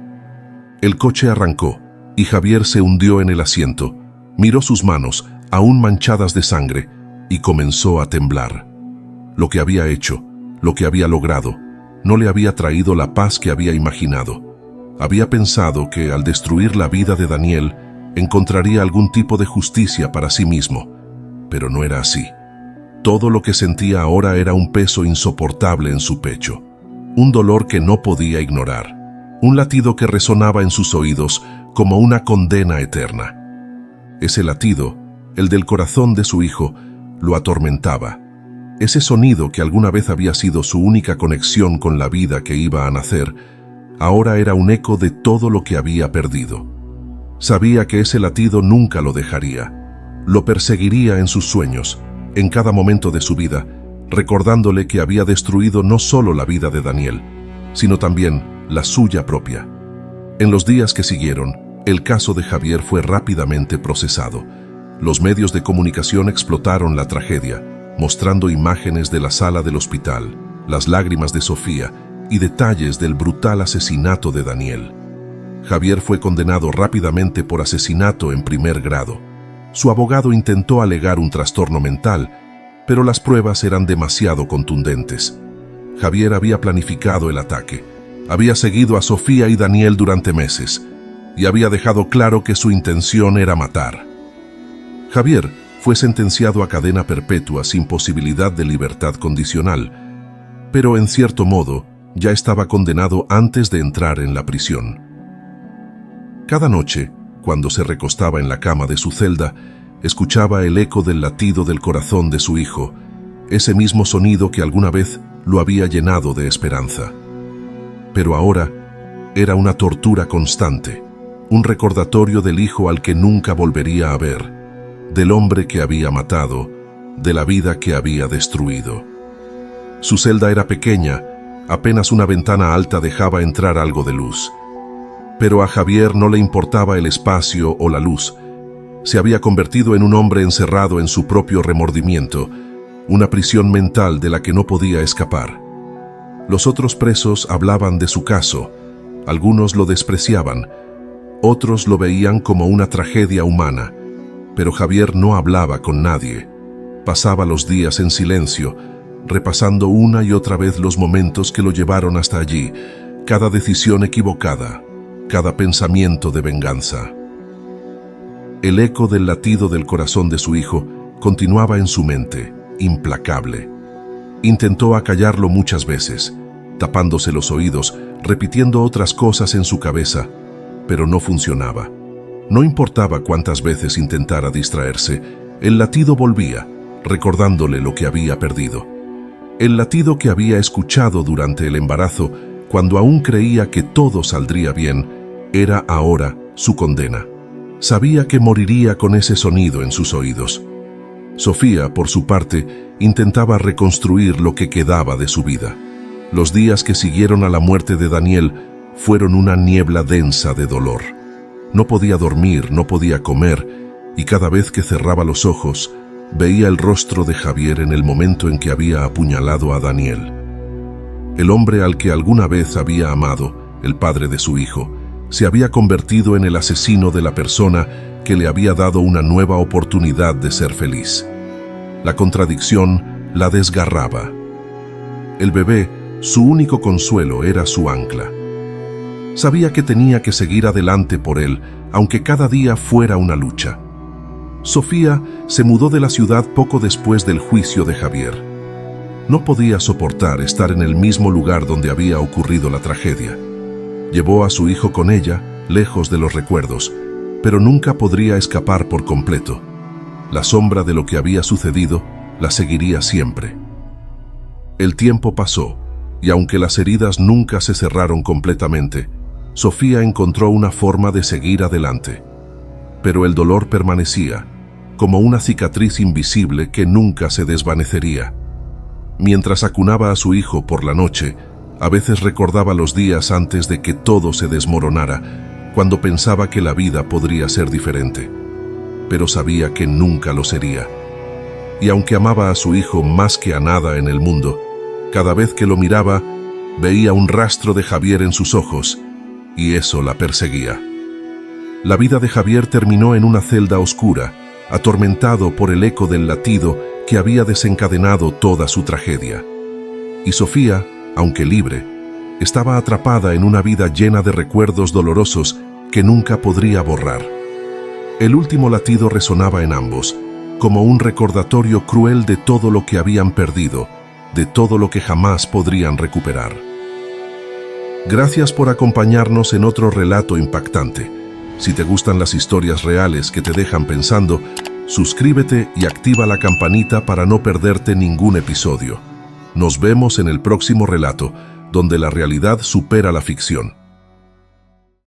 El coche arrancó, y Javier se hundió en el asiento, miró sus manos, aún manchadas de sangre, y comenzó a temblar. Lo que había hecho, lo que había logrado, no le había traído la paz que había imaginado. Había pensado que al destruir la vida de Daniel, encontraría algún tipo de justicia para sí mismo, pero no era así. Todo lo que sentía ahora era un peso insoportable en su pecho, un dolor que no podía ignorar, un latido que resonaba en sus oídos como una condena eterna. Ese latido, el del corazón de su hijo, lo atormentaba. Ese sonido que alguna vez había sido su única conexión con la vida que iba a nacer, ahora era un eco de todo lo que había perdido. Sabía que ese latido nunca lo dejaría. Lo perseguiría en sus sueños, en cada momento de su vida, recordándole que había destruido no solo la vida de Daniel, sino también la suya propia. En los días que siguieron, el caso de Javier fue rápidamente procesado. Los medios de comunicación explotaron la tragedia, mostrando imágenes de la sala del hospital, las lágrimas de Sofía y detalles del brutal asesinato de Daniel. Javier fue condenado rápidamente por asesinato en primer grado. Su abogado intentó alegar un trastorno mental, pero las pruebas eran demasiado contundentes. Javier había planificado el ataque, había seguido a Sofía y Daniel durante meses, y había dejado claro que su intención era matar. Javier fue sentenciado a cadena perpetua sin posibilidad de libertad condicional, pero en cierto modo ya estaba condenado antes de entrar en la prisión. Cada noche, cuando se recostaba en la cama de su celda, escuchaba el eco del latido del corazón de su hijo, ese mismo sonido que alguna vez lo había llenado de esperanza. Pero ahora era una tortura constante, un recordatorio del hijo al que nunca volvería a ver, del hombre que había matado, de la vida que había destruido. Su celda era pequeña, apenas una ventana alta dejaba entrar algo de luz. Pero a Javier no le importaba el espacio o la luz. Se había convertido en un hombre encerrado en su propio remordimiento, una prisión mental de la que no podía escapar. Los otros presos hablaban de su caso, algunos lo despreciaban, otros lo veían como una tragedia humana, pero Javier no hablaba con nadie. Pasaba los días en silencio, repasando una y otra vez los momentos que lo llevaron hasta allí, cada decisión equivocada, cada pensamiento de venganza. El eco del latido del corazón de su hijo continuaba en su mente, implacable. Intentó acallarlo muchas veces, tapándose los oídos, repitiendo otras cosas en su cabeza, pero no funcionaba. No importaba cuántas veces intentara distraerse, el latido volvía, recordándole lo que había perdido. El latido que había escuchado durante el embarazo, cuando aún creía que todo saldría bien, era ahora su condena. Sabía que moriría con ese sonido en sus oídos. Sofía, por su parte, intentaba reconstruir lo que quedaba de su vida. Los días que siguieron a la muerte de Daniel fueron una niebla densa de dolor. No podía dormir, no podía comer, y cada vez que cerraba los ojos, veía el rostro de Javier en el momento en que había apuñalado a Daniel. El hombre al que alguna vez había amado, el padre de su hijo, se había convertido en el asesino de la persona que le había dado una nueva oportunidad de ser feliz. La contradicción la desgarraba. El bebé, su único consuelo, era su ancla. Sabía que tenía que seguir adelante por él, aunque cada día fuera una lucha. Sofía se mudó de la ciudad poco después del juicio de Javier. No podía soportar estar en el mismo lugar donde había ocurrido la tragedia. Llevó a su hijo con ella, lejos de los recuerdos, pero nunca podría escapar por completo. La sombra de lo que había sucedido la seguiría siempre. El tiempo pasó, y aunque las heridas nunca se cerraron completamente, Sofía encontró una forma de seguir adelante. Pero el dolor permanecía, como una cicatriz invisible que nunca se desvanecería. Mientras acunaba a su hijo por la noche, a veces recordaba los días antes de que todo se desmoronara, cuando pensaba que la vida podría ser diferente. Pero sabía que nunca lo sería. Y aunque amaba a su hijo más que a nada en el mundo, cada vez que lo miraba, veía un rastro de Javier en sus ojos, y eso la perseguía. La vida de Javier terminó en una celda oscura, atormentado por el eco del latido que había desencadenado toda su tragedia. Y Sofía, aunque libre, estaba atrapada en una vida llena de recuerdos dolorosos que nunca podría borrar. El último latido resonaba en ambos, como un recordatorio cruel de todo lo que habían perdido, de todo lo que jamás podrían recuperar. Gracias por acompañarnos en otro relato impactante. Si te gustan las historias reales que te dejan pensando, suscríbete y activa la campanita para no perderte ningún episodio. Nos vemos en el próximo relato, donde la realidad supera la ficción.